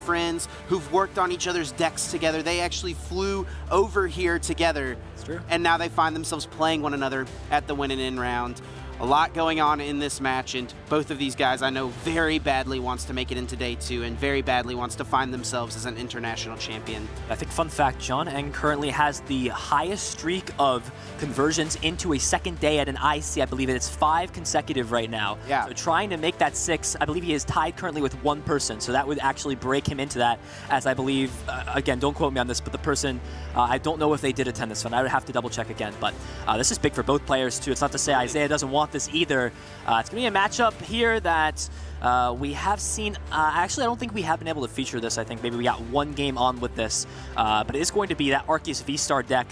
friends who've worked on each other's decks together. They actually flew over here together. That's true. And now they find themselves playing one another at the win-and-in round. A lot going on in this match, and both of these guys I know very badly wants to make it into day 2 and very badly wants to find themselves as an international champion. I think, fun fact, Jon Eng currently has the highest streak of conversions into a second day at an IC. I believe it's 5 consecutive right now. Yeah. So trying to make that 6, I believe he is tied currently with 1 person, so that would actually break him into that, as I believe, again, don't quote me on this, but the person, I don't know if they did attend this one. I would have to double check again, but this is big for both players too. It's not to say Isaiah doesn't want this either. It's going to be a matchup here that we have seen. Actually, I don't think we have been able to feature this. I think maybe we got 1 game on with this, but it is going to be that Arceus V-Star deck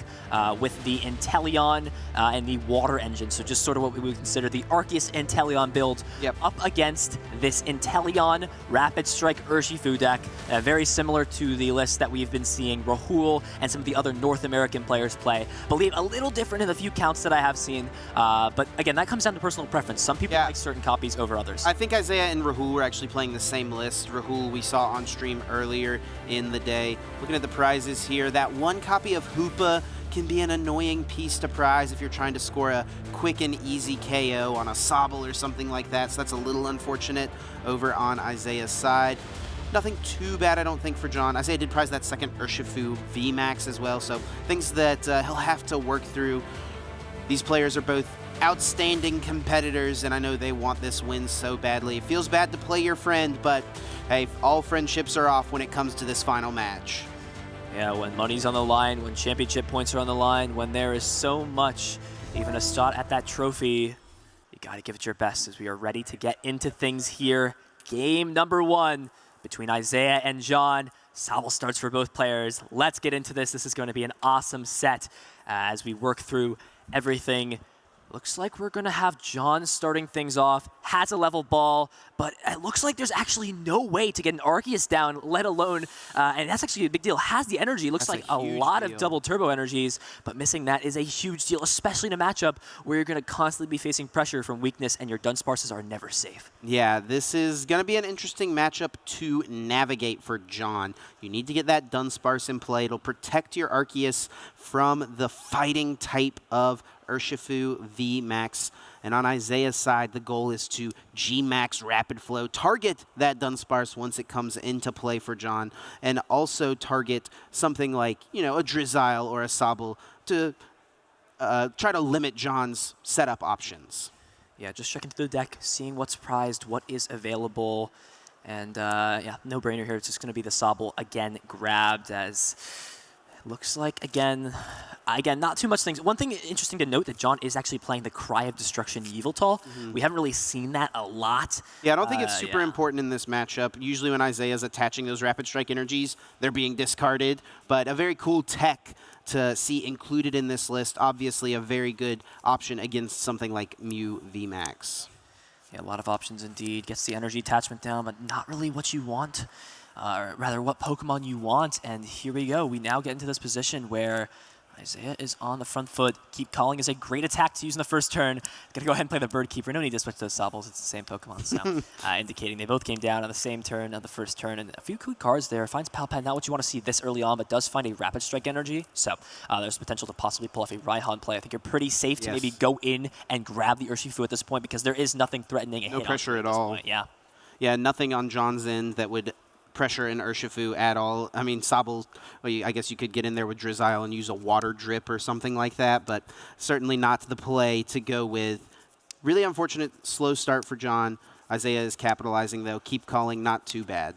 with the Inteleon and the Water Engine. So just sort of what we would consider the Arceus Inteleon build up against this Inteleon Rapid Strike Urshifu deck, very similar to the list that we've been seeing Rahul and some of the other North American players play. I believe a little different in the few counts that I have seen, but again, that comes down to personal preference. Some people like certain copies over others. I think Isaiah and Rahul were actually playing the same list. Rahul we saw on stream earlier in the day. Looking at the prizes here, that 1 copy of Hoopa can be an annoying piece to prize if you're trying to score a quick and easy KO on a Sobble or something like that, so that's a little unfortunate over on Isaiah's side. Nothing too bad, I don't think, for Jon. Isaiah did prize that second Urshifu VMAX as well, so things that he'll have to work through. These players are both outstanding competitors, and I know they want this win so badly. It feels bad to play your friend, but hey, all friendships are off when it comes to this final match. Yeah, when money's on the line, when championship points are on the line, when there is so much, even a shot at that trophy, you gotta give it your best as we are ready to get into things here. Game number 1 between Isaiah and Jon. Sobble starts for both players. Let's get into this. This is going to be an awesome set as we work through everything. Looks like we're going to have Jon starting things off, has a level ball, but it looks like there's actually no way to get an Arceus down, let alone, and that's actually a big deal, has the energy. Looks like a lot of double turbo energies, but missing that is a huge deal, especially in a matchup where you're going to constantly be facing pressure from weakness and your Dunsparces are never safe. Yeah, this is going to be an interesting matchup to navigate for Jon. You need to get that Dunsparce in play. It'll protect your Arceus from the fighting type of Urshifu VMAX. And on Isaiah's side, the goal is to G-Max Rapid Flow, target that Dunsparce once it comes into play for Jon, and also target something like, you know, a Drizzile or a Sobble to try to limit Jon's setup options. Yeah, just checking through the deck, seeing what's prized, what is available. And yeah, no brainer here. It's just going to be the Sobble again grabbed, as looks like, again, not too much things. One thing interesting to note that Jon is actually playing the Cry of Destruction Yveltal. We haven't really seen that a lot. Yeah, I don't think it's super important in this matchup. Usually when Isaiah's attaching those Rapid Strike energies, they're being discarded. But a very cool tech to see included in this list. Obviously a very good option against something like Mew VMAX. Yeah, a lot of options indeed. Gets the energy attachment down, but not really what you want. Or rather, what Pokemon you want. And here we go. We now get into this position where Isaiah is on the front foot. Keep Calling is a great attack to use in the first turn. Gonna go ahead and play the Bird Keeper. No need to switch those Sobbles. It's the same Pokemon. So indicating they both came down on the same turn on the first turn. And a few good cards there. Finds Palpad, not what you want to see this early on, but does find a Rapid Strike energy. So there's potential to possibly pull off a Raihan play. I think you're pretty safe to maybe go in and grab the Urshifu at this point because there is nothing threatening a hit. No pressure at all. Point. Yeah. Yeah, nothing on Jon's end that would pressure in Urshifu at all. I mean, Sobble, well, I guess you could get in there with Drizzile and use a Water Drip or something like that, but certainly not the play to go with. Really unfortunate slow start for Jon. Isaiah is capitalizing, though. Keep Calling, not too bad.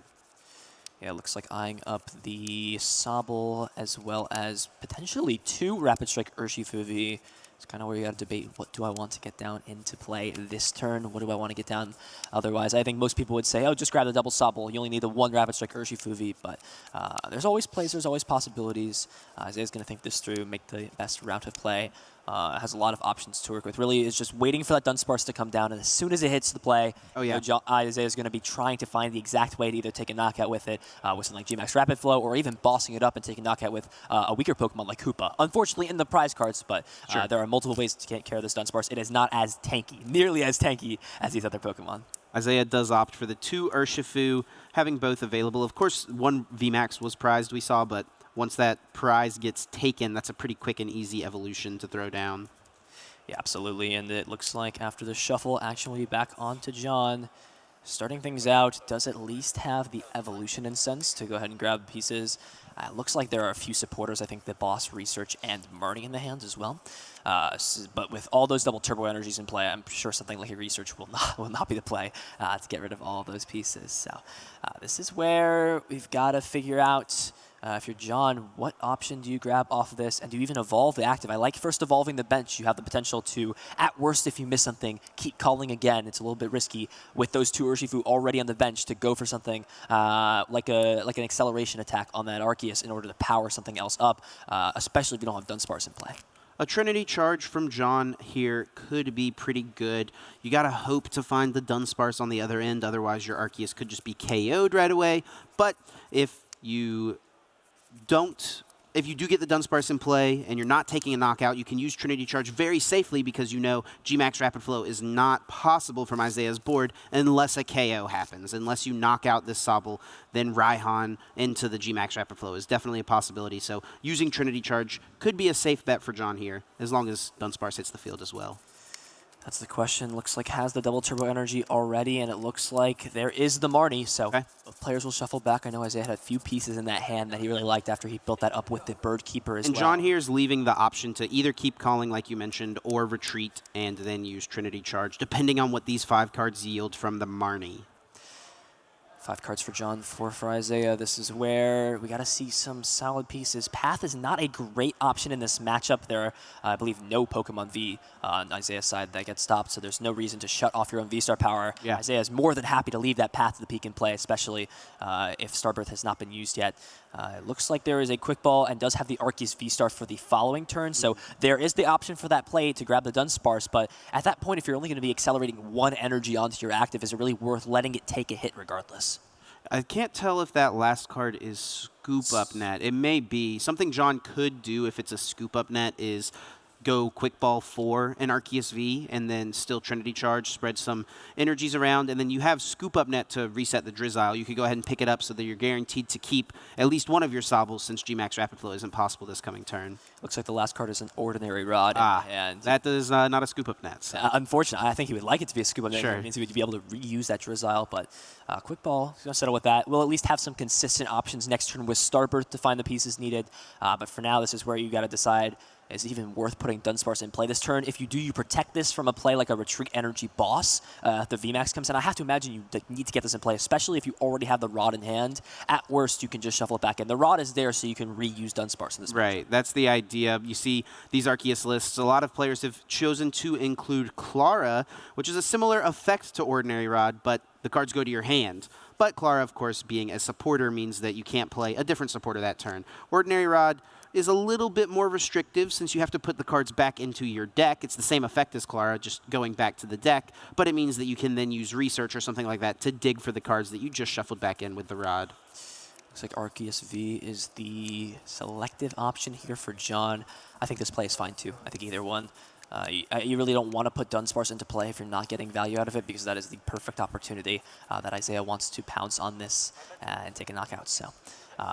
Yeah, it looks like eyeing up the Sobble as well as potentially 2 Rapid Strike Urshifu V. It's kind of where you got to debate, what do I want to get down into play this turn? What do I want to get down otherwise? I think most people would say, oh, just grab the double Sobble. You only need the 1 Rapid Strike Urshifu V, but there's always plays, there's always possibilities. Isaiah's going to think this through, make the best route of play. Has a lot of options to work with. Really, it's just waiting for that Dunsparce to come down, and as soon as it hits the play, Isaiah's going to be trying to find the exact way to either take a knockout with it, with something like G-Max Rapid Flow, or even bossing it up and taking a knockout with a weaker Pokemon like Hoopa. Unfortunately, in the prize cards, but there are multiple ways to take care of this Dunsparce. It is not as tanky, nearly as tanky as these other Pokemon. Isaiah does opt for the 2 Urshifu, having both available. Of course, 1 VMAX was prized, we saw, but once that prize gets taken, that's a pretty quick and easy evolution to throw down. Yeah, absolutely, and it looks like after the shuffle, action will be back on to Jon. Starting things out, does at least have the evolution incense to go ahead and grab pieces. Looks like there are a few supporters, I think the boss, research, and Marnie in the hands as well. But with all those double turbo energies in play, I'm sure something like a research will not be the play to get rid of all those pieces. So this is where we've got to figure out, if you're Jon, what option do you grab off of this, and do you even evolve the active? I like first evolving the bench. You have the potential to, at worst, if you miss something, keep calling again. It's a little bit risky with those 2 Urshifu already on the bench to go for something like an acceleration attack on that Arceus in order to power something else up, especially if you don't have Dunsparce in play. A Trinity Charge from Jon here could be pretty good. You got to hope to find the Dunsparce on the other end, otherwise your Arceus could just be KO'd right away. But if you do get the Dunsparce in play and you're not taking a knockout, you can use Trinity Charge very safely because you know G-Max Rapid Flow is not possible from Isaiah's board unless a KO happens. Unless you knock out this Sobble, then Raihan into the G-Max Rapid Flow is definitely a possibility. So using Trinity Charge could be a safe bet for Jon here, as long as Dunsparce hits the field as well. That's the question. Looks like has the double turbo energy already, and it looks like there is the Marnie. So okay. Both players will shuffle back. I know Isaiah had a few pieces in that hand that he really liked after he built that up with the Bird Keeper as well. And Jon here is leaving the option to either keep calling, like you mentioned, or retreat and then use Trinity Charge, depending on what these 5 cards yield from the Marnie. 5 cards for Jon, 4 for Isaiah. This is where we got to see some solid pieces. Path is not a great option in this matchup. There are, I believe, no Pokemon V on Isaiah's side that gets stopped, so there's no reason to shut off your own V-Star power. Yeah. Isaiah is more than happy to leave that Path to the peak in play, especially if Starbirth has not been used yet. It looks like there is a Quick Ball and does have the Arceus V-Star for the following turn, so there is the option for that play to grab the Dunsparce, but at that point, if you're only going to be accelerating 1 energy onto your active, is it really worth letting it take a hit regardless? I can't tell if that last card is Scoop Up Net. It may be. Something Jon could do if it's a Scoop Up Net is go Quick Ball 4 and Arceus V, and then still Trinity Charge, spread some energies around, and then you have Scoop Up Net to reset the Drizzile. You could go ahead and pick it up so that you're guaranteed to keep at least one of your Sobbles, since G-Max Rapid Flow isn't possible this coming turn. Looks like the last card is an Ordinary Rod. And that is not a Scoop Up Net. So. Unfortunately, I think he would like it to be a Scoop Up Net. Sure. It means he would be able to reuse that Drizzile, but Quick Ball, he's going to settle with that. We'll at least have some consistent options next turn with Starbirth to find the pieces needed, but for now, this is where you got to decide, is it even worth putting Dunsparce in play this turn? If you do, you protect this from a play like a Retreat Energy Boss. The VMAX comes in. I have to imagine you need to get this in play, especially if you already have the Rod in hand. At worst, you can just shuffle it back in. The Rod is there so you can reuse Dunsparce in this match. Right, that's the idea. You see these Arceus lists, a lot of players have chosen to include Clara, which is a similar effect to Ordinary Rod, but the cards go to your hand. But Clara, of course, being a supporter means that you can't play a different supporter that turn. Ordinary Rod is a little bit more restrictive since you have to put the cards back into your deck. It's the same effect as Clara, just going back to the deck, but it means that you can then use Research or something like that to dig for the cards that you just shuffled back in with the Rod. Looks like Arceus V is the selective option here for Jon. I think this play is fine too. I think either one. You really don't want to put Dunsparce into play if you're not getting value out of it, because that is the perfect opportunity that Isaiah wants to pounce on this and take a knockout. So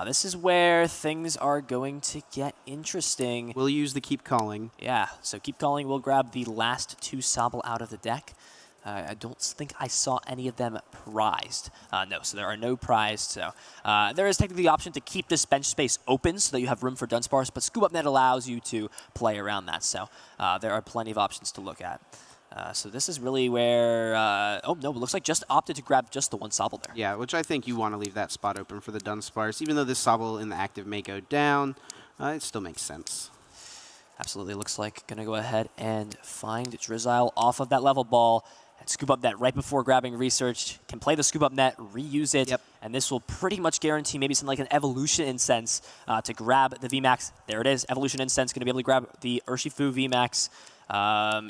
this is where things are going to get interesting. We'll use the Keep Calling. Yeah, so Keep Calling will grab the last 2 Sobble out of the deck. I don't think I saw any of them prized. No, so there are no prized. So there is technically the option to keep this bench space open so that you have room for Dunsparce, but Scoop Up Net allows you to play around that. So there are plenty of options to look at. So this is really where, oh no, it looks like just opted to grab just the 1 Sobble there. Yeah, which I think you want to leave that spot open for the Dunsparce. Even though this Sobble in the active may go down, it still makes sense. Absolutely, looks like going to go ahead and find Drizzile off of that level ball. And Scoop Up Net right before grabbing Research. Can play the Scoop Up Net, reuse it, and this will pretty much guarantee maybe something like an Evolution Incense to grab the VMAX. There it is, Evolution Incense, going to be able to grab the Urshifu VMAX.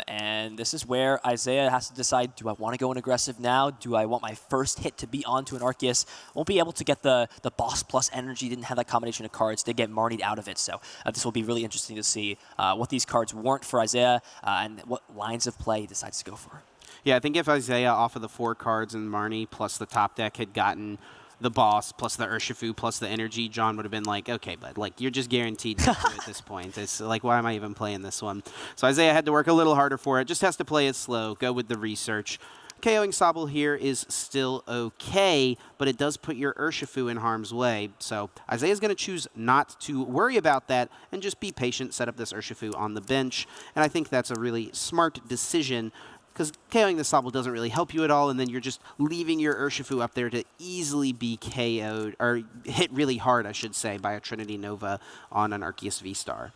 And this is where Isaiah has to decide, do I want to go in aggressive now? Do I want my first hit to be onto an Arceus? Won't be able to get the Boss Plus energy, didn't have that combination of cards. They get Marnied out of it, so this will be really interesting to see what these cards warrant for Isaiah and what lines of play he decides to go for. Yeah, I think if Isaiah off of the 4 cards and Marnie plus the top deck had gotten the boss plus the Urshifu plus the energy, John would have been like, okay, bud, like you're just guaranteed to at this point. It's like, why am I even playing this one? So Isaiah had to work a little harder for it. Just has to play it slow, go with the research. KOing Sobble here is still okay, but it does put your Urshifu in harm's way. So Isaiah's going to choose not to worry about that and just be patient, set up this Urshifu on the bench. And I think that's a really smart decision, because KOing the Sobble doesn't really help you at all, and then you're just leaving your Urshifu up there to easily be KO'd, or hit really hard, I should say, by a Trinity Nova on an Arceus V-Star.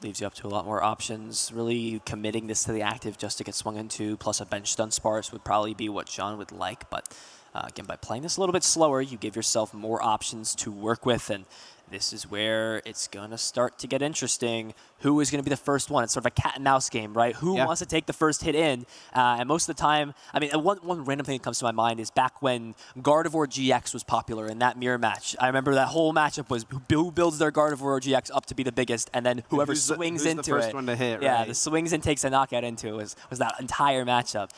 Leaves you up to a lot more options. Really committing this to the active just to get swung into, plus a bench Dunsparce would probably be what John would like, but again, by playing this a little bit slower, you give yourself more options to work with, and this is where it's going to start to get interesting. Who is going to be the first one? It's sort of a cat and mouse game, right? Who wants to take the first hit in? And most of the time, I mean, one random thing that comes to my mind is back when Gardevoir GX was popular in that mirror match. I remember that whole matchup was who builds their Gardevoir GX up to be the biggest, and then whoever swings into it. Who's the first one to hit, yeah, right? the swings and takes a knockout into it was that entire matchup.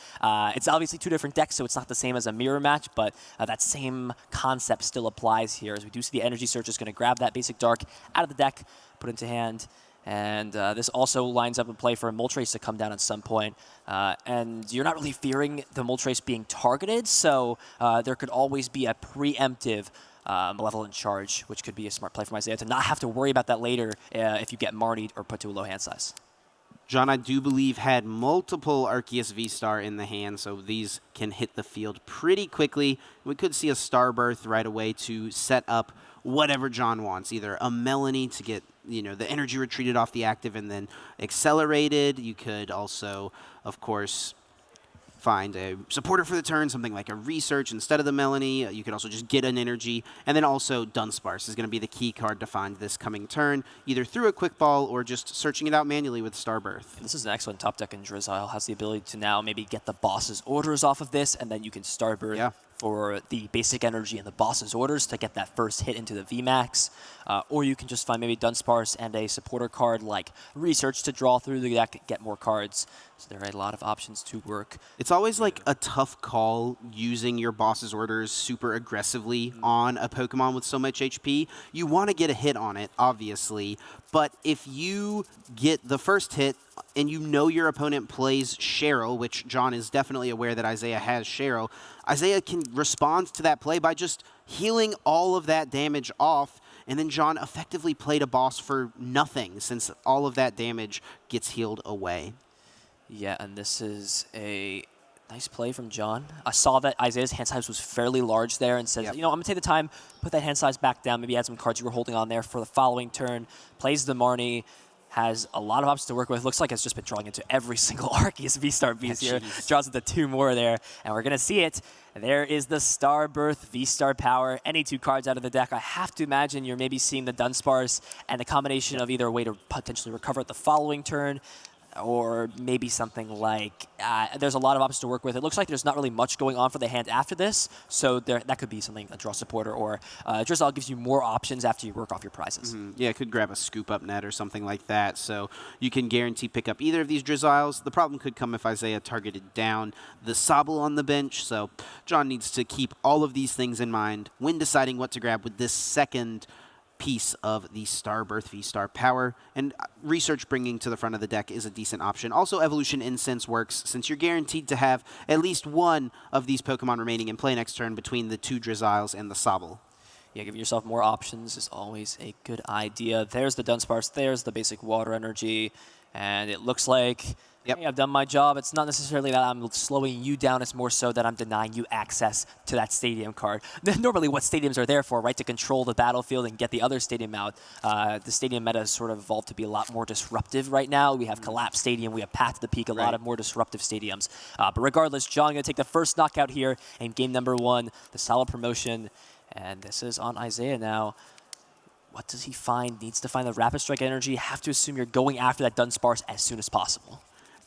It's obviously 2 different decks, so it's not the same as a mirror match, but that same concept still applies here, as we do see the Energy Search is going to grab that basic Dark out of the deck, put into hand. And this also lines up in play for a Moltres to come down at some point. And you're not really fearing the Moltres being targeted, so there could always be a preemptive Malevolent Charge, which could be a smart play from Isaiah to not have to worry about that later if you get Marnied or put to a low hand size. John, I do believe, had multiple Arceus V-Star in the hand, so these can hit the field pretty quickly. We could see a Starbirth right away to set up whatever John wants, either a Melanie to get, you know, the energy retreated off the active and then accelerated. You could also, of course, find a supporter for the turn, something like a Research instead of the Melanie. You could also just get an energy. And then also Dunsparce is going to be the key card to find this coming turn, either through a Quick Ball or just searching it out manually with Starbirth. This is an excellent top deck, and Drizzile has the ability to now maybe get the boss's orders off of this, and then you can Starbirth for the basic energy and the boss's orders to get that first hit into the VMAX. Or you can just find maybe Dunsparce and a supporter card like Research to draw through the deck, get more cards. So there are a lot of options to work. It's always like a tough call using your boss's orders super aggressively on a Pokemon with so much HP. You want to get a hit on it, obviously, but if you get the first hit and you know your opponent plays Cheryl, which John is definitely aware that Isaiah has Cheryl, Isaiah can respond to that play by just healing all of that damage off, and then John effectively played a boss for nothing since all of that damage gets healed away. Yeah, and this is a nice play from John. I saw that Isaiah's hand size was fairly large there and says, you know, I'm going to take the time, put that hand size back down, maybe add some cards you were holding on there for the following turn, plays the Marnie, has a lot of options to work with. Looks like it's just been drawing into every single Arceus V-Star beast here. Draws into 2 more there, and we're going to see it. There is the Starbirth V-Star power. Any 2 cards out of the deck. I have to imagine you're maybe seeing the Dunsparce and the combination of either a way to potentially recover at the following turn, or maybe something like, there's a lot of options to work with. It looks like there's not really much going on for the hand after this, so that could be something, a draw supporter, or Drizzile gives you more options after you work off your prizes. Yeah, it could grab a scoop up net or something like that, so you can guarantee pick up either of these Drizziles. The problem could come if Isaiah targeted down the Sobble on the bench, so John needs to keep all of these things in mind when deciding what to grab with this second piece of the Starbirth V-Star power, and Research bringing to the front of the deck is a decent option. Also, Evolution Incense works since you're guaranteed to have at least one of these Pokemon remaining in play next turn between the 2 Drizziles and the Sobble. Yeah, giving yourself more options is always a good idea. There's the Dunsparce, there's the basic water energy, and it looks like hey, I've done my job. It's not necessarily that I'm slowing you down. It's more so that I'm denying you access to that stadium card. Normally what stadiums are there for, right? To control the battlefield and get the other stadium out. The stadium meta has sort of evolved to be a lot more disruptive right now. We have Collapse Stadium. We have Path to the Peak, a lot of more disruptive stadiums. But regardless, John going to take the first knockout here in game number 1, the solid promotion. And this is on Isaiah now. What does he find? Needs to find the Rapid Strike energy. Have to assume you're going after that Dunsparce as soon as possible.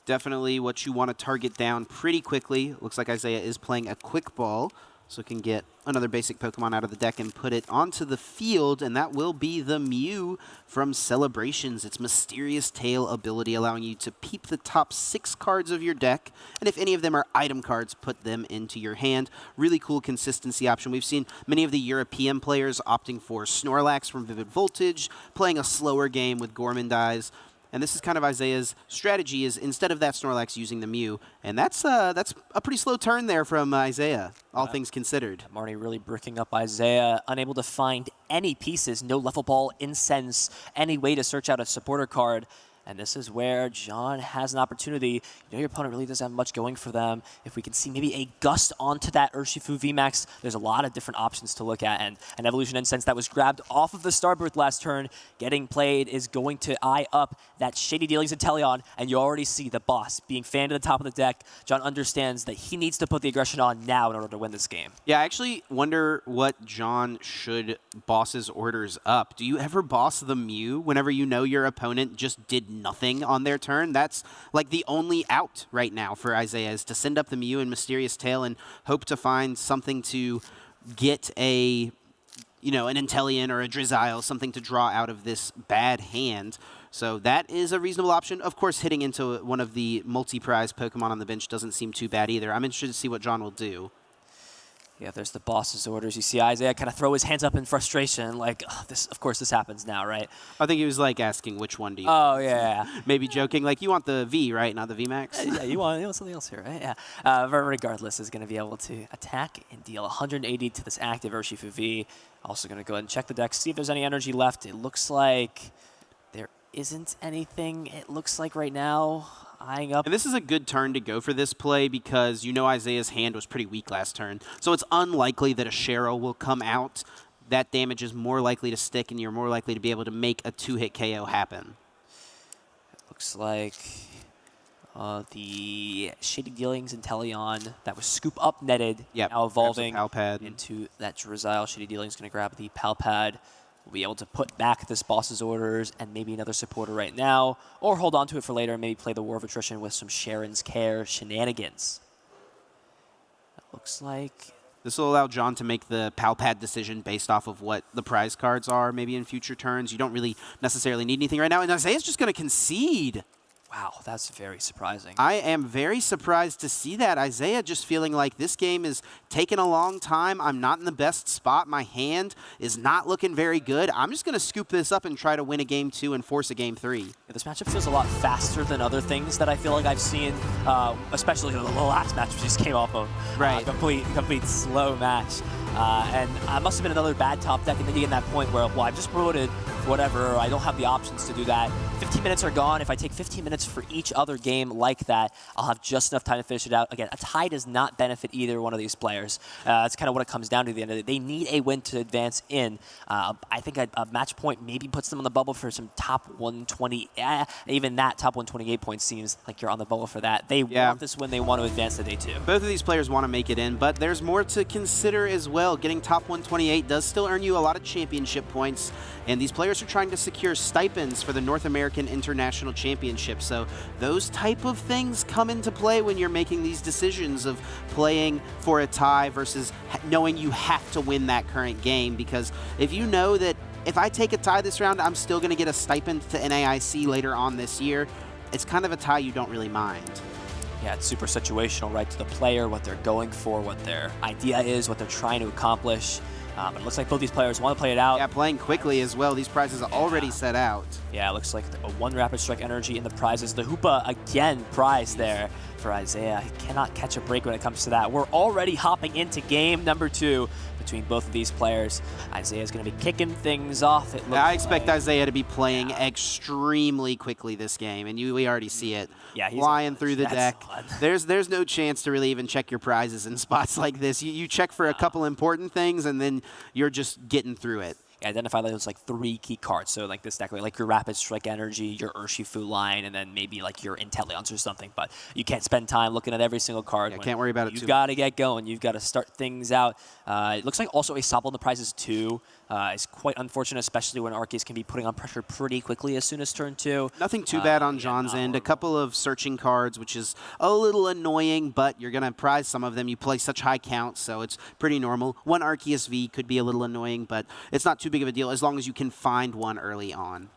Definitely what you want to target down pretty quickly. Looks like Isaiah is playing a Quick Ball. So can get another basic Pokemon out of the deck and put it onto the field, and that will be the Mew from Celebrations. Its Mysterious Tail ability allowing you to peep the top 6 cards of your deck, and if any of them are item cards, put them into your hand. Really cool consistency option. We've seen many of the European players opting for Snorlax from Vivid Voltage, playing a slower game with Gourmandize. And this is kind of Isaiah's strategy, is instead of that Snorlax using the Mew. And that's a pretty slow turn there from Isaiah, all things considered. Marnie really bricking up Isaiah, unable to find any pieces, no Level Ball, Incense, any way to search out a supporter card. And this is where Jon has an opportunity. You know your opponent really doesn't have much going for them. If we can see maybe a Gust onto that Urshifu VMAX, there's a lot of different options to look at. And an Evolution Incense that was grabbed off of the Starbirth last turn, getting played, is going to eye up that Shady Dealings Inteleon. And you already see the boss being fanned at the top of the deck. Jon understands that he needs to put the aggression on now in order to win this game. Yeah, I actually wonder what Jon should boss his orders up. Do you ever boss the Mew whenever you know your opponent just did nothing on their turn? That's like the only out right now for Isaiah, is to send up the Mew and Mysterious Tail and hope to find something to get a, you know, an Inteleon or a Drizzile, something to draw out of this bad hand. So that is a reasonable option. Of course, hitting into one of the multi-prize Pokemon on the bench doesn't seem too bad either. I'm interested to see what Jon will do. Yeah, there's the boss's orders. You see Isaiah kind of throw his hands up in frustration, like, oh, this. Of course, this happens now, right? I think he was like asking which one do you Oh, want? yeah. Maybe joking, like, you want the V, right? Not the VMAX? Yeah, you want something else here, right? Yeah. But regardless, is going to be able to attack and deal 180 to this active Urshifu V. Also going to go ahead and check the deck, see if there's any energy left. It looks like there isn't anything, it looks like right now. Eyeing up. And this is a good turn to go for this play because you know Isaiah's hand was pretty weak last turn. So it's unlikely that a Cheryl will come out. That damage is more likely to stick, and you're more likely to be able to make a 2-hit KO happen. It looks like the Shady Dealings Inteleon that was Scoop Up netted, now evolving into that Drizzile. Shady Dealings going to grab the Palpad. We'll be able to put back this boss's orders and maybe another supporter right now, or hold on to it for later and maybe play the War of Attrition with some Sharon's Care shenanigans. It looks like this will allow Jon to make the Palpad decision based off of what the prize cards are maybe in future turns. You don't really necessarily need anything right now, and Isaiah's just going to concede. Wow, that's very surprising. I am very surprised to see that. Isaiah just feeling like this game is taking a long time. I'm not in the best spot. My hand is not looking very good. I'm just going to scoop this up and try to win a game 2 and force a game 3. Yeah, this matchup feels a lot faster than other things that I feel like I've seen, especially the last match we just came off of. Right. Complete slow match. And I must have been another bad top deck, and then you get in that point where, well, I've just promoted whatever, I don't have the options to do that. 15 minutes are gone. If I take 15 minutes for each other game like that, I'll have just enough time to finish it out. Again, a tie does not benefit either one of these players. That's kind of what it comes down to at the end of it. They need a win to advance in. I think a match point maybe puts them on the bubble for some top 120. Even that top 128 points seems like you're on the bubble for that. They want this win. They want to advance to day 2. Both of these players want to make it in, but there's more to consider as well. Getting top 128 does still earn you a lot of championship points, and these players are trying to secure stipends for the North American International Championship. So those type of things come into play when you're making these decisions of playing for a tie versus knowing you have to win that current game. Because if you know that if I take a tie this round, I'm still going to get a stipend to NAIC later on this year, it's kind of a tie you don't really mind. Yeah, it's super situational, right, to the player, what they're going for, what their idea is, what they're trying to accomplish. It looks like both these players want to play it out. Yeah, playing quickly as well. These prizes are already set out. Yeah, it looks like a 1 Rapid Strike energy in the prizes. The Hoopa, again, prize there for Isaiah. He cannot catch a break when it comes to that. We're already hopping into game number 2 between both of these players. Isaiah's going to be kicking things off. It looks I expect Isaiah to be playing extremely quickly this game, and we already see it flying through the deck. There's no chance to really even check your prizes in spots like this. You check for a couple important things, and then you're just getting through it. Identify those like 3 key cards. So like this deck, like your Rapid Strike energy, your Urshifu line, and then maybe like your Inteleons or something. But you can't spend time looking at every single card. Yeah, can't worry about it too much. You've got to get going. You've got to start things out. It looks like also a Sobble in the prizes too. is quite unfortunate, especially when Arceus can be putting on pressure pretty quickly as soon as turn 2. Nothing too bad on Jon's end. A couple of searching cards, which is a little annoying, but you're going to prize some of them. You play such high counts, so it's pretty normal. One Arceus V could be a little annoying, but it's not too big of a deal as long as you can find one early on.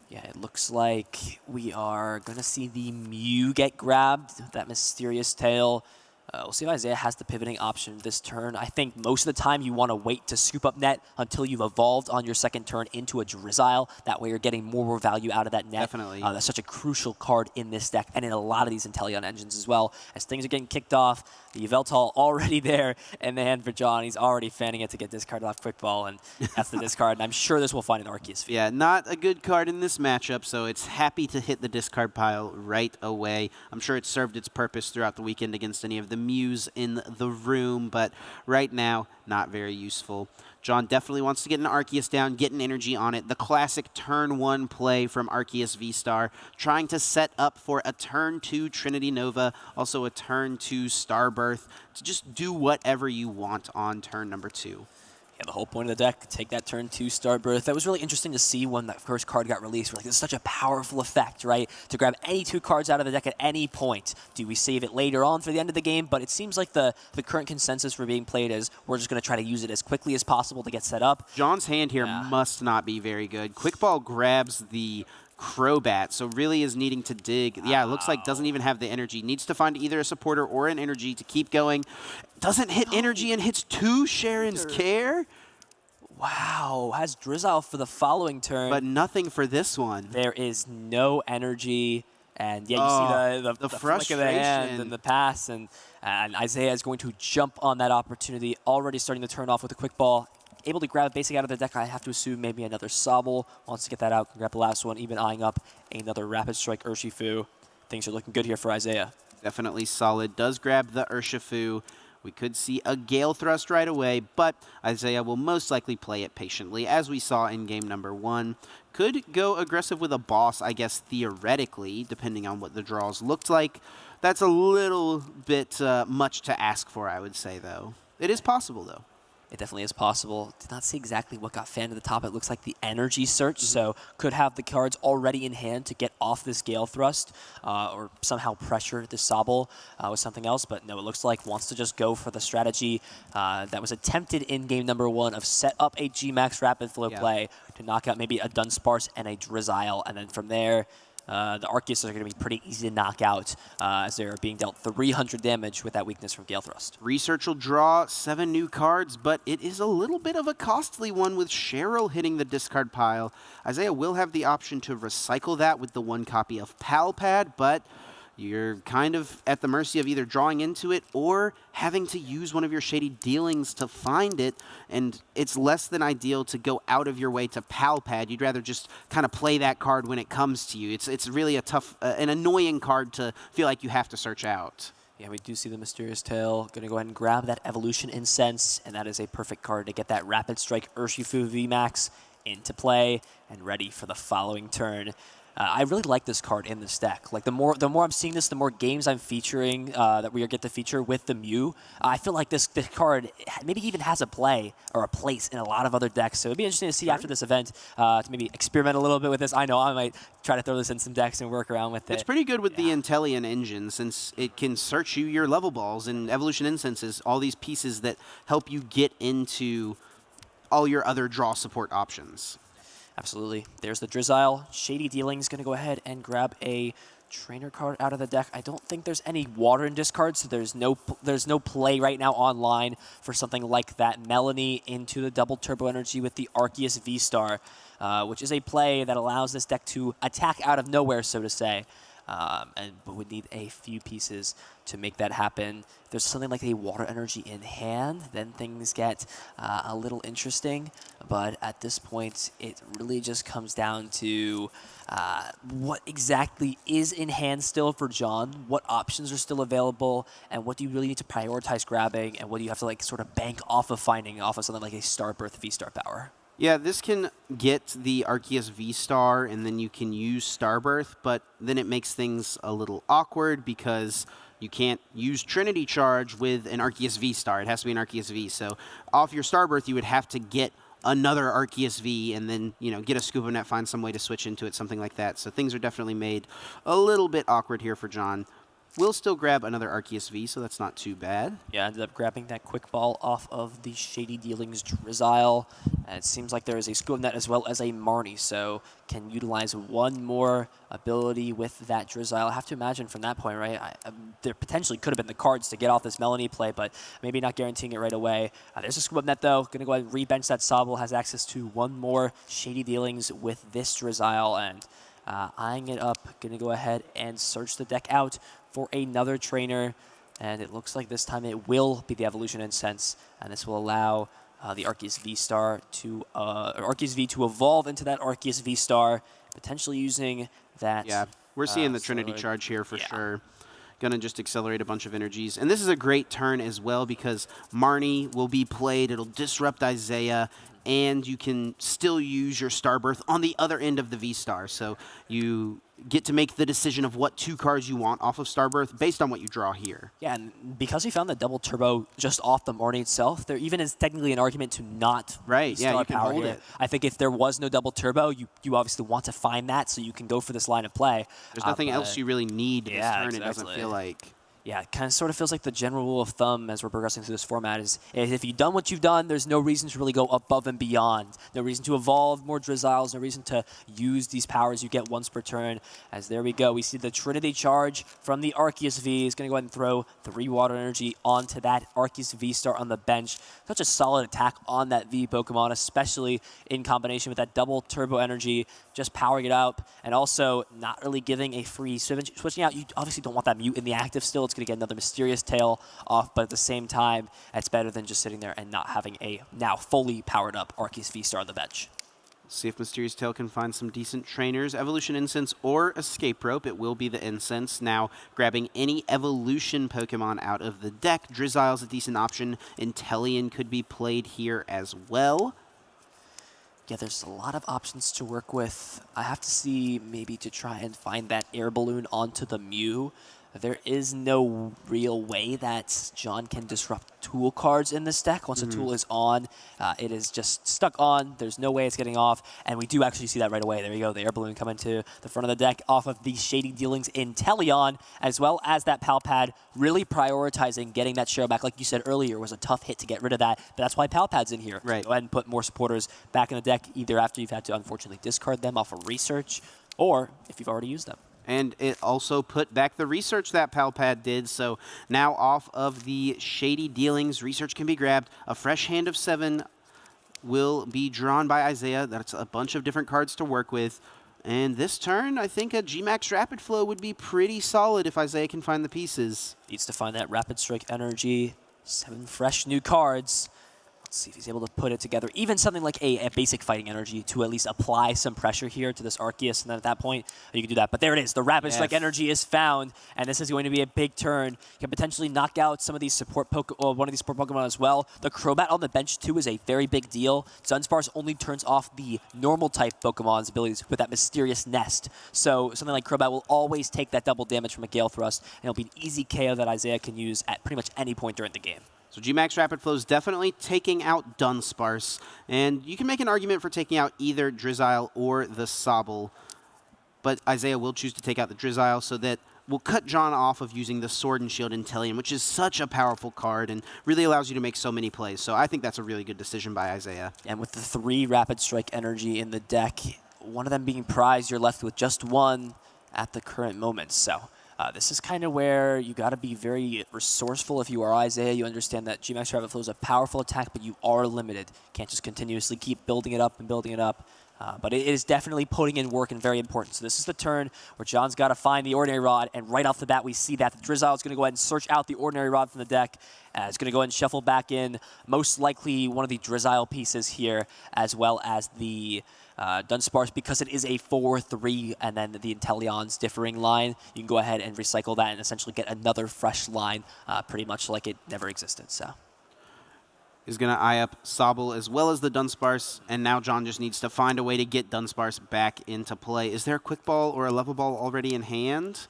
Yeah, it looks like we are going to see the Mew get grabbed, that mysterious tail. We'll see if Isaiah has the pivoting option this turn. I think most of the time you want to wait to scoop up net until you've evolved on your second turn into a Drizzile. That way you're getting more value out of that net. Definitely. That's such a crucial card in this deck and in a lot of these Inteleon engines as well. As things are getting kicked off, the Yveltal already there in the hand for Jon. He's already fanning it to get discarded off Quick Ball, and that's the discard. And I'm sure this will find an Arceus V. Yeah, not a good card in this matchup, so it's happy to hit the discard pile right away. I'm sure it served its purpose throughout the weekend against any of the Mews in the room, but right now, not very useful. Jon definitely wants to get an Arceus down, get an energy on it. The classic turn 1 play from Arceus V-Star, trying to set up for a turn 2 Trinity Nova, also a turn 2 Starbirth, to just do whatever you want on turn number 2. Yeah, the whole point of the deck, take that turn 2 Starbirth. That was really interesting to see when that first card got released. We're like, it's such a powerful effect, right? To grab any 2 cards out of the deck at any point. Do we save it later on for the end of the game? But it seems like the current consensus for being played is we're just going to try to use it as quickly as possible to get set up. Jon's hand here must not be very good. Quick Ball grabs the Crobat, so really is needing to dig. Yeah, it looks like doesn't even have the energy. Needs to find either a supporter or an energy to keep going. Doesn't hit energy and hits 2 Sharon's Care. Wow, has Drizzile for the following turn. But nothing for this one. There is no energy. And yeah, you see the frustration flick of the hand and the pass. And Isaiah is going to jump on that opportunity, already starting to turn off with a Quick Ball. Able to grab a basic out of the deck. I have to assume maybe another Sobble. Wants to get that out, can grab the last one, even eyeing up another Rapid Strike Urshifu. Things are looking good here for Isaiah. Definitely solid. Does grab the Urshifu. We could see a Gale Thrust right away, but Isaiah will most likely play it patiently, as we saw in game number 1. Could go aggressive with a boss, I guess, theoretically, depending on what the draws looked like. That's a little bit much to ask for, I would say, though. It is possible, though. It definitely is possible. Did not see exactly what got fanned to the top. It looks like the energy search, so could have the cards already in hand to get off this Gale Thrust or somehow pressure the Sobble with something else. But no, it looks like wants to just go for the strategy that was attempted in game number 1 of set up a G-Max Rapid Flow play to knock out maybe a Dunsparce and a Drizzile. And then from there, the Arceus are going to be pretty easy to knock out as they're being dealt 300 damage with that weakness from Gale Thrust. Research will draw 7 new cards, but it is a little bit of a costly one with Cheryl hitting the discard pile. Isaiah will have the option to recycle that with the 1 copy of Palpad, but you're kind of at the mercy of either drawing into it or having to use one of your shady dealings to find it, and it's less than ideal to go out of your way to Palpad. You'd rather just kind of play that card when it comes to you. It's really a tough, an annoying card to feel like you have to search out. Yeah, we do see the Mysterious Tail. Going to go ahead and grab that Evolution Incense, and that is a perfect card to get that Rapid Strike Urshifu VMAX into play and ready for the following turn. I really like this card in this deck. Like the more I'm seeing this, the more games I'm featuring that we get to feature with the Mew. I feel like this card maybe even has a play or a place in a lot of other decks. So it'd be interesting to see after this event to maybe experiment a little bit with this. I know I might try to throw this in some decks and work around with it. It's pretty good with the Inteleon engine since it can search you your level balls, and Evolution Incenses, all these pieces that help you get into all your other draw support options. Absolutely. There's the Drizzile. Shady Dealing's going to go ahead and grab a trainer card out of the deck. I don't think there's any water in discard, so there's no play right now online for something like that. Melanie into the double turbo energy with the Arceus V-Star, which is a play that allows this deck to attack out of nowhere, so to say. But would need a few pieces to make that happen. If there's something like a water energy in hand, then things get a little interesting. But at this point, it really just comes down to what exactly is in hand still for Jon, what options are still available, and what do you really need to prioritize grabbing, and what do you have to like sort of bank off of finding off of something like a Starbirth V-Star power. Yeah, this can get the Arceus V-Star, and then you can use Starbirth, but then it makes things a little awkward because you can't use Trinity Charge with an Arceus V-Star. It has to be an Arceus V. So off your Starbirth, you would have to get another Arceus V and then, get a Scuba Net, find some way to switch into it, something like that. So things are definitely made a little bit awkward here for Jon. We'll still grab another Arceus V, so that's not too bad. Yeah, ended up grabbing that quick ball off of the Shady Dealings Drizzile. And it seems like there is a Scuba Net as well as a Marnie, so can utilize one more ability with that Drizzile. I have to imagine from that point, right, there potentially could have been the cards to get off this Melanie play, but maybe not guaranteeing it right away. There's a Scuba Net, though. Going to go ahead and rebench that Sobble. Has access to one more Shady Dealings with this Drizzile, and eyeing it up. Going to go ahead and search the deck out for another trainer, and it looks like this time it will be the Evolution Incense, and this will allow the Arceus V-Star to Arceus V to evolve into that Arceus V-Star, potentially using that. Yeah, we're seeing the Trinity Charge here for sure. Gonna just accelerate a bunch of energies, and this is a great turn as well because Marnie will be played. It'll disrupt Isaiah, and you can still use your Starbirth on the other end of the V-Star. So you get to make the decision of what 2 cards you want off of Starbirth based on what you draw here. Yeah, and because we found the double turbo just off the Marnie itself, there even is technically an argument to not you can hold it. I think if there was no double turbo, you obviously want to find that so you can go for this line of play. There's nothing else you really need this turn, exactly. It doesn't feel like. Yeah, it kind of sort of feels like the general rule of thumb as we're progressing through this format is if you've done what you've done, there's no reason to really go above and beyond. No reason to evolve more Drizziles, no reason to use these powers you get once per turn. As there we go, we see the Trinity Charge from the Arceus V. Is going to go ahead and throw 3 Water Energy onto that Arceus V-Star on the bench. Such a solid attack on that V Pokemon, especially in combination with that double Turbo Energy, just powering it up, and also not really giving a free switching out. You obviously don't want that Mute in the active still. It's going to get another Mysterious Tail off, but at the same time, it's better than just sitting there and not having a now fully powered up Arceus V-Star on the bench. See if Mysterious Tail can find some decent trainers. Evolution Incense or Escape Rope. It will be the Incense. Now, grabbing any Evolution Pokemon out of the deck. Drizzile's a decent option. Inteleon could be played here as well. Yeah, there's a lot of options to work with. I have to see maybe to try and find that Air Balloon onto the Mew. There is no real way that Jon can disrupt tool cards in this deck. Once a tool is on, it is just stuck on. There's no way it's getting off, and we do actually see that right away. There you go, the Air Balloon coming to the front of the deck off of the Shady Dealings Inteleon, as well as that Pal Pad, really prioritizing getting that share back. Like you said earlier, was a tough hit to get rid of that, but that's why Pal Pad's in here. Right. Go ahead and put more supporters back in the deck, either after you've had to unfortunately discard them off of research, or if you've already used them. And it also put back the research that Pal Pad did. So now off of the Shady Dealings, research can be grabbed. A fresh hand of 7 will be drawn by Isaiah. That's a bunch of different cards to work with. And this turn, I think a G-Max Rapid Flow would be pretty solid if Isaiah can find the pieces. Needs to find that Rapid Strike energy. 7 fresh new cards. Let's see if he's able to put it together. Even something like a basic fighting energy to at least apply some pressure here to this Arceus, and then at that point, you can do that. But there it is. The Rapid Strike energy is found, and this is going to be a big turn. You can potentially knock out some of these support one of these support Pokemon as well. The Crobat on the bench, too, is a very big deal. Dunsparce only turns off the normal type Pokemon's abilities with that Mysterious Nest. So something like Crobat will always take that double damage from a Gale Thrust, and it'll be an easy KO that Isaiah can use at pretty much any point during the game. So G-Max Rapid Flow is definitely taking out Dunsparce, and you can make an argument for taking out either Drizzile or the Sobble, but Isaiah will choose to take out the Drizzile, so that will cut Jon off of using the Sword and Shield Inteleon, which is such a powerful card and really allows you to make so many plays. So I think that's a really good decision by Isaiah. And with the 3 Rapid Strike energy in the deck, one of them being prized, you're left with just 1 at the current moment. So this is kind of where you got to be very resourceful if you are Isaiah. You understand that G-Max Rapid Flow is a powerful attack, but you are limited. Can't just continuously keep building it up and building it up. But it is definitely putting in work and very important. So this is the turn where Jon's got to find the Ordinary Rod, and right off the bat we see that the Drizzile is going to go ahead and search out the Ordinary Rod from the deck. It's going to go ahead and shuffle back in, most likely one of the Drizzile pieces here, as well as the Dunsparce, because it is a 4-3 and then the Inteleon's differing line. You can go ahead and recycle that and essentially get another fresh line, pretty much like it never existed. So is going to eye up Sobble as well as the Dunsparce, and now Jon just needs to find a way to get Dunsparce back into play. Is there a Quick Ball or a Level Ball already in hand?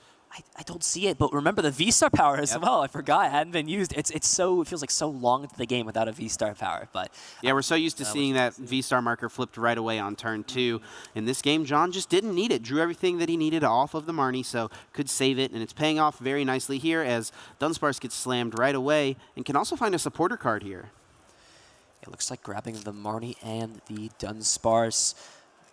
I don't see it, but remember the V-Star power as well. I forgot it hadn't been used. It feels like so long into the game without a V-Star power. But yeah, we're so used to seeing that V-Star marker flipped right away on turn 2. In this game, Jon just didn't need it. Drew everything that he needed off of the Marnie, so could save it, and it's paying off very nicely here as Dunsparce gets slammed right away and can also find a supporter card here. It looks like grabbing the Marnie and the Dunsparce.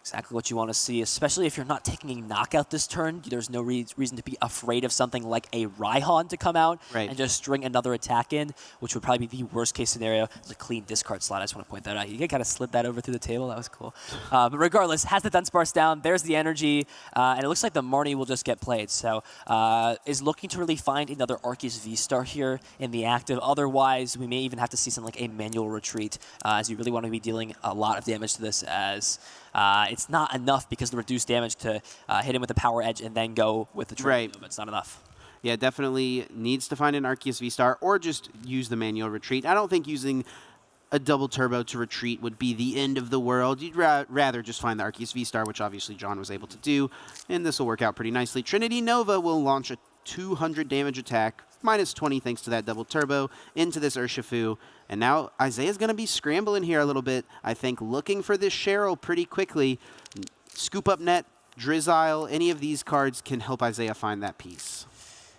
Exactly what you want to see, especially if you're not taking a knockout this turn. There's no reason to be afraid of something like a Raihan to come out and just string another attack in, which would probably be the worst case scenario. It's a clean discard slot. I just want to point that out. You kind of slid that over through the table. That was cool. But regardless, has the Dunsparce down. There's the energy, and it looks like the Marnie will just get played. So is looking to really find another Arceus V-Star here in the active. Otherwise, we may even have to see something like a manual retreat, as you really want to be dealing a lot of damage to this as... it's not enough because of the reduced damage to hit him with the power edge and then go with the training move. It's not enough. Yeah, definitely needs to find an Arceus V-Star or just use the manual retreat. I don't think using a double turbo to retreat would be the end of the world. You'd rather just find the Arceus V-Star, which obviously Jon was able to do, and this will work out pretty nicely. Trinity Nova will launch a 200 damage attack, minus 20 thanks to that double turbo, into this Urshifu. And now Isaiah's going to be scrambling here a little bit, I think, looking for this Cheryl pretty quickly. Scoop Up Net, Drizzile, any of these cards can help Isaiah find that piece.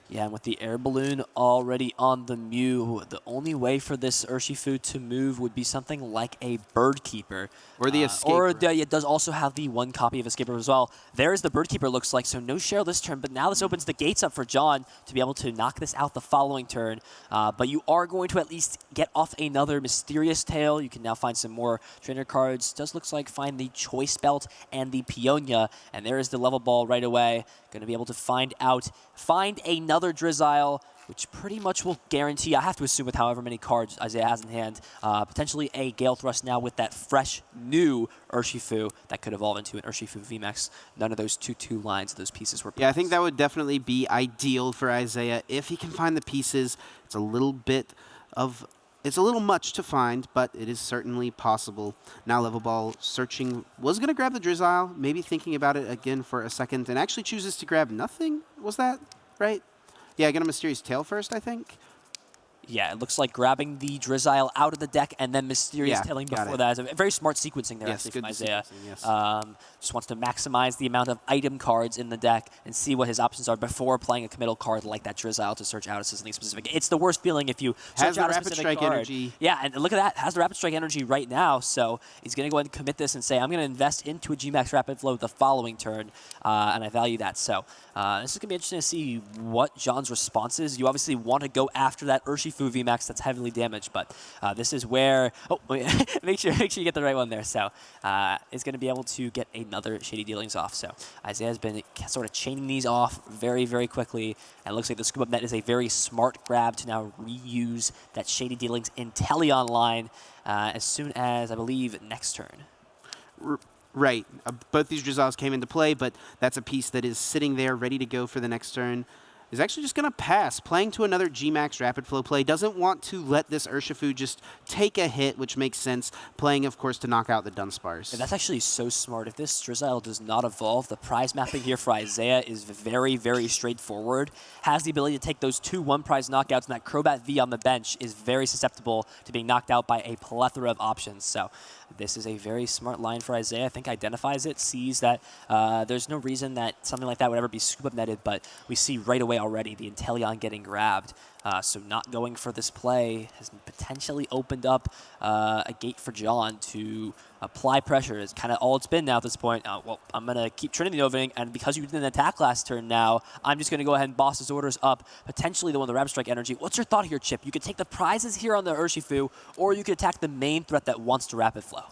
Yeah, and with the air balloon already on the Mew, the only way for this Urshifu to move would be something like a Bird Keeper. Or the Escaper. Or it does also have the one copy of Escaper as well. There's the Bird Keeper, looks like, so no Cheryl this turn, but now this opens the gates up for Jon to be able to knock this out the following turn. But you are going to at least get off another Mysterious Tail. You can now find some more trainer cards. Does looks like find the Choice Belt and the Peonia, and there is the level ball right away. Going to be able to find another Drizzile, which pretty much will guarantee, I have to assume with however many cards Isaiah has in hand, potentially a Gale Thrust now with that fresh, new Urshifu that could evolve into an Urshifu VMAX. None of those 2/2 lines, those pieces were placed. Yeah, I think that would definitely be ideal for Isaiah if he can find the pieces. It's a little much to find, but it is certainly possible. Now Level Ball searching, was going to grab the Drizzile, maybe thinking about it again for a second, and actually chooses to grab nothing. Was that right? Yeah, get a Mysterious Tail first, I think. Yeah, it looks like grabbing the Drizzile out of the deck and then Mysterious Tailing before that. It's a very smart sequencing there, actually, from Isaiah. Just wants to maximize the amount of item cards in the deck and see what his options are before playing a committal card like that Drizzile to search out something specific. It's the worst feeling if you search out a specific card. Has the Rapid Strike energy. Yeah, and look at that. Has the Rapid Strike energy right now, so he's going to go ahead and commit this and say, I'm going to invest into a Gmax Rapid Flow the following turn, and I value that. So this is going to be interesting to see what Jon's response is. You obviously want to go after that Urshifu VMAX that's heavily damaged, but this is where make sure you get the right one there. So is going to be able to get another Shady Dealings off. So Isaiah's been sort of chaining these off very, very quickly, and it looks like the Scoop Up Net is a very smart grab to now reuse that Shady Dealings Inteleon line as soon as, I believe, next turn. Right. Both these Drizziles came into play, but that's a piece that is sitting there ready to go for the next turn. Is actually just going to pass, playing to another Gmax Rapid Flow play. Doesn't want to let this Urshifu just take a hit, which makes sense. Playing, of course, to knock out the Dunsparce. And that's actually so smart. If this Drizzile does not evolve, the prize mapping here for Isaiah is very, very straightforward. Has the ability to take those 2 one-prize knockouts, and that Crobat V on the bench is very susceptible to being knocked out by a plethora of options. So this is a very smart line for Isaiah. I think identifies it, sees that there's no reason that something like that would ever be scoop-up netted, but we see right away already the Inteleon getting grabbed. So not going for this play has potentially opened up a gate for Jon to apply pressure. It's kind of all it's been now at this point. Well, I'm going to keep Trinity Novaing, and because you didn't attack last turn now, I'm just going to go ahead and boss his orders up, potentially the one with the Rapid Strike energy. What's your thought here, Chip? You could take the prizes here on the Urshifu, or you could attack the main threat that wants to Rapid Flow.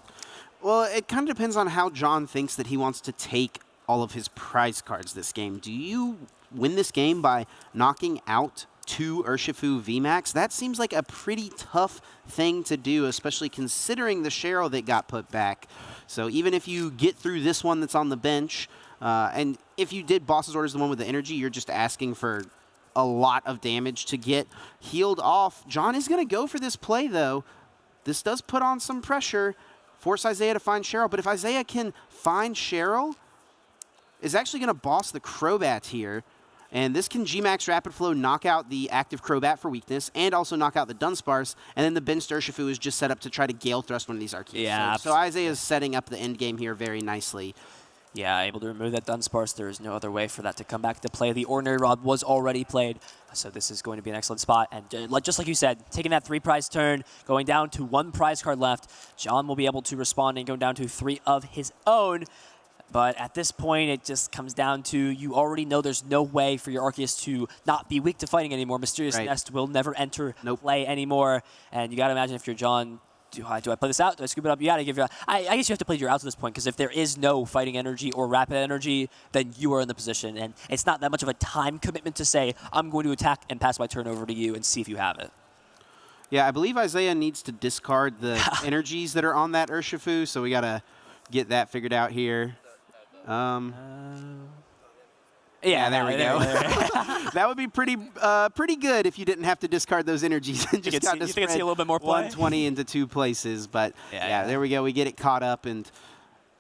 Well, it kind of depends on how Jon thinks that he wants to take all of his prize cards this game. Do you win this game by knocking out 2 Urshifu VMAX? That seems like a pretty tough thing to do, especially considering the Cheryl that got put back. So even if you get through this one that's on the bench, and if you did Boss's Orders, the one with the energy, you're just asking for a lot of damage to get healed off. Jon is going to go for this play, though. This does put on some pressure, force Isaiah to find Cheryl, but if Isaiah can find Cheryl, is actually going to boss the Crobat here. And this can G-Max Rapid Flow knock out the active Crobat for weakness and also knock out the Dunsparce, and then the Benched Urshifu is just set up to try to Gale Thrust one of these Arceus. Yeah. So Isaiah is setting up the end game here very nicely. Yeah, able to remove that Dunsparce. There is no other way for that to come back to play. The Ordinary Rod was already played, so this is going to be an excellent spot. And just like you said, taking that 3-prize turn, going down to 1 prize card left, Jon will be able to respond and go down to 3 of his own. But at this point, it just comes down to you already know there's no way for your Arceus to not be weak to fighting anymore. Mysterious Nest will never enter play anymore. And you got to imagine if you're Jon, do I play this out? Do I scoop it up? You got to give your... I guess you have to play your outs at this point, because if there is no fighting energy or rapid energy, then you are in the position. And it's not that much of a time commitment to say, I'm going to attack and pass my turn over to you and see if you have it. Yeah, I believe Isaiah needs to discard the energies that are on that Urshifu, so we got to get that figured out here. Yeah, there we go. That would be pretty good if you didn't have to discard those energies and just got to spread a little bit more play? 120 into 2 places. But yeah, there we go. We get it caught up, and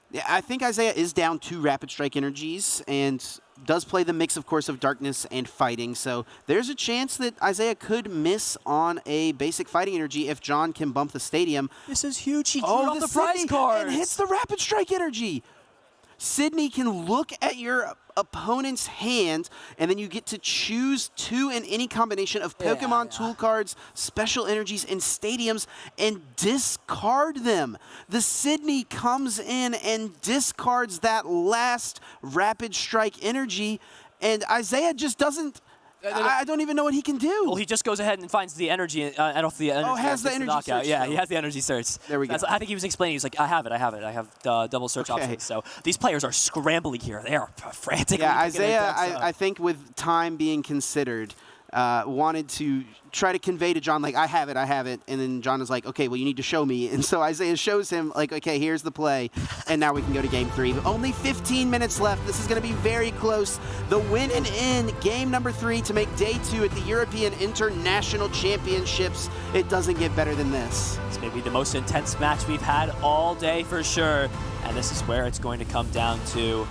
yeah, I think Isaiah is down 2 Rapid Strike energies and does play the mix, of course, of darkness and fighting. So there's a chance that Isaiah could miss on a basic fighting energy if Jon can bump the stadium. This is huge. He drew off the prize Sydney, cards and hits the Rapid Strike energy. Sydney can look at your opponent's hand, and then you get to choose 2 in any combination of Pokemon tool cards, special energies, and stadiums, and discard them. The Sydney comes in and discards that last Rapid Strike energy, and Isaiah just doesn't... I don't even know what he can do. Well, he just goes ahead and finds the energy off the energy. Oh, has the energy knockout. search. Yeah, he has the energy search. There we go. I think he was explaining. He's like, I have it. I have double search options. So these players are scrambling here. They are frantic. Yeah, Isaiah, I think with time being considered, wanted to try to convey to Jon, like, I have it. And then Jon is like, okay, well, you need to show me. And so Isaiah shows him, like, okay, here's the play. And now we can go to game 3. But only 15 minutes left. This is going to be very close. The win and in game number 3 to make day 2 at the European International Championships. It doesn't get better than this. It's maybe the most intense match we've had all day for sure. And this is where it's going to come down to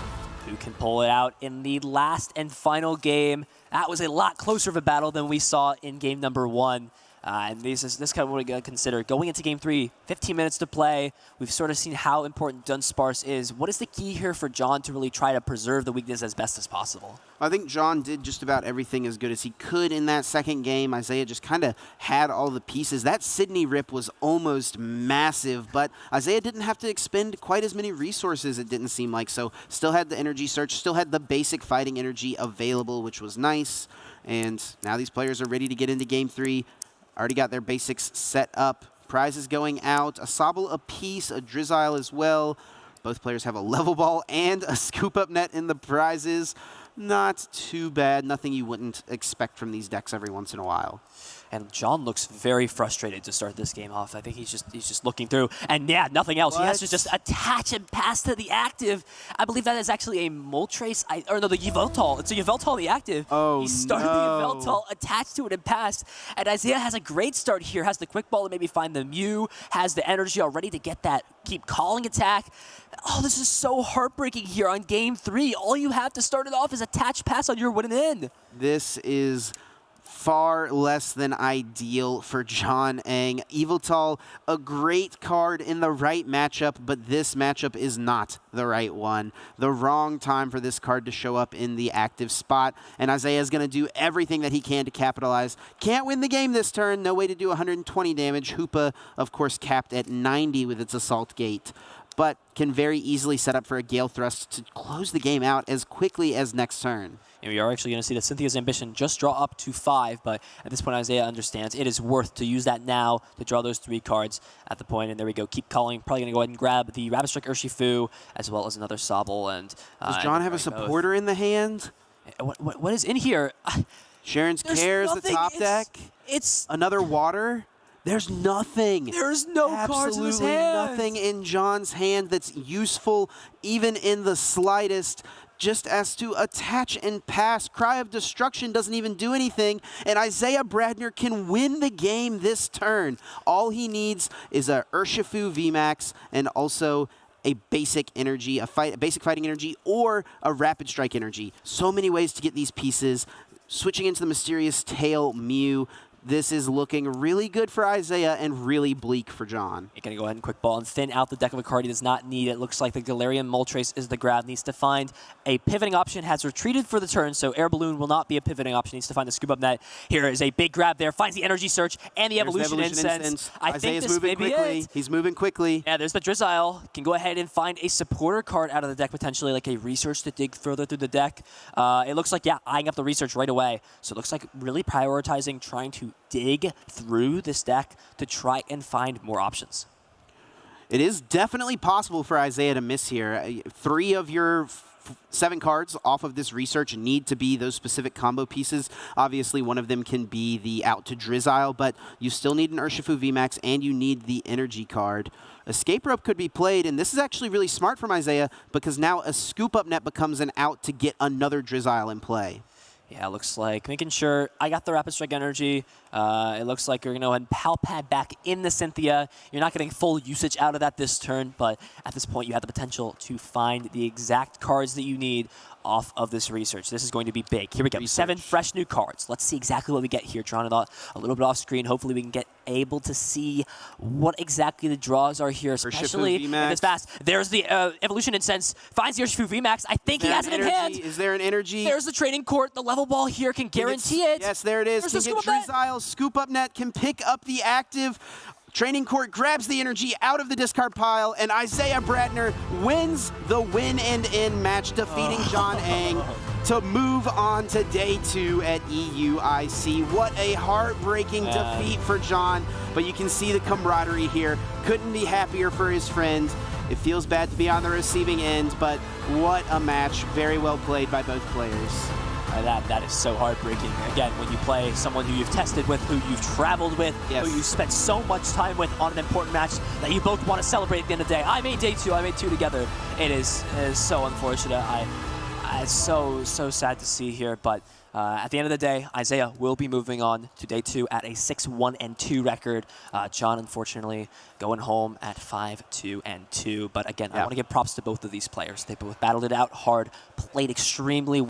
who can pull it out in the last and final game. That was a lot closer of a battle than we saw in game number 1. And this kind of what we got to consider. Going into game 3, 15 minutes to play. We've sort of seen how important Dunsparce is. What is the key here for Jon to really try to preserve the weakness as best as possible? I think Jon did just about everything as good as he could in that second game. Isaiah just kind of had all the pieces. That Sydney rip was almost massive, but Isaiah didn't have to expend quite as many resources, it didn't seem like. So still had the energy search, still had the basic fighting energy available, which was nice. And now these players are ready to get into game 3. Already got their basics set up. Prizes going out. A Sobble apiece, a Drizzile as well. Both players have a level ball and a scoop up net in the prizes. Not too bad. Nothing you wouldn't expect from these decks every once in a while. And Jon looks very frustrated to start this game off. I think he's just looking through. And yeah, nothing else. He has to just attach and pass to the active. I believe that is actually a Moltres, or no, the Yveltal. It's a Yveltal, the active. Oh, he started the Yveltal, attached to it and passed. And Isaiah has a great start here. Has the quick ball to maybe find the Mew. Has the energy already to get that keep calling attack. Oh, this is so heartbreaking here on game 3. All you have to start it off is attach pass on your win and in. This is far less than ideal for Jon Eng. Yveltal, a great card in the right matchup, but this matchup is not the right one. The wrong time for this card to show up in the active spot, and Isaiah is going to do everything that he can to capitalize. Can't win the game this turn. No way to do 120 damage. Hoopa, of course, capped at 90 with its Assault Gate, but can very easily set up for a Gale Thrust to close the game out as quickly as next turn. And we are actually going to see that Cynthia's Ambition just draw up to 5, but at this point Isaiah understands it is worth to use that now to draw those 3 cards at the point. And there we go, keep calling. Probably going to go ahead and grab the Rapid Strike Urshifu as well as another Sobble. And does Jon have a supporter in the hand? What is in here? Sharon's Cares, the top deck. It's another water. There's nothing. There's no cards in his hand. Nothing in Jon's hand that's useful, even in the slightest. Just as to attach and pass. Cry of Destruction doesn't even do anything, and Isaiah Bradner can win the game this turn. All he needs is a Urshifu VMAX and also a basic energy, a basic fighting energy, or a rapid strike energy. So many ways to get these pieces. Switching into the Mysterious Tail Mew, this is looking really good for Isaiah and really bleak for Jon. You're going to go ahead and quick ball and thin out the deck of a card he does not need. It looks like the Galarian Moltres is the grab. Needs to find a pivoting option. Has retreated for the turn, so Air Balloon will not be a pivoting option. Needs to find the Scoop Up Net. Here is a big grab there. Finds the Energy Search and the Evolution Incense. I think this may be it. He's moving quickly. Yeah, there's the Drizzile. Can go ahead and find a supporter card out of the deck, potentially like a Research to dig further through the deck. It looks like, yeah, eyeing up the Research right away. So it looks like really prioritizing trying to dig through this deck to try and find more options. It is definitely possible for Isaiah to miss here. 3 of your 7 cards off of this Research need to be those specific combo pieces. Obviously, one of them can be the out to Drizzile, but you still need an Urshifu VMAX and you need the energy card. Escape Rope could be played, and this is actually really smart from Isaiah because now a Scoop Up Net becomes an out to get another Drizzile in play. Yeah, it looks like making sure I got the Rapid Strike energy. It looks like you're going to go ahead and Pal Pad back in the Cynthia. You're not getting full usage out of that this turn, but at this point you have the potential to find the exact cards that you need off of this Research. This is going to be big. Here we go. 7 fresh new cards. Let's see exactly what we get here. Drawing it a little bit off screen. Hopefully we can get able to see what exactly the draws are here, especially if it's fast. There's the Evolution Incense. Finds the Urshifu VMAX. I think he has it in hand. Is there an energy? There's the Trading Court. The level ball here can guarantee it. Yes, there it is. Can get Drizzile. Scoop Up Net can pick up the active. Training Court grabs the energy out of the discard pile, and Isaiah Bradner wins the win and end match, defeating Jon Eng to move on to day 2 at EUIC. What a heartbreaking defeat for Jon, but you can see the camaraderie here. Couldn't be happier for his friend. It feels bad to be on the receiving end, but what a match. Very well played by both players. That is so heartbreaking. Again, when you play someone who you've tested with, who you've traveled with, who you've spent so much time with on an important match that you both want to celebrate at the end of the day. I made day 2. I made 2 together. It is so unfortunate. It's so sad to see here, but at the end of the day, Isaiah will be moving on to day 2 at a 6-1-2 record. Jon, unfortunately, going home at 5-2-2. But again, I want to give props to both of these players. They both battled it out hard, played extremely well.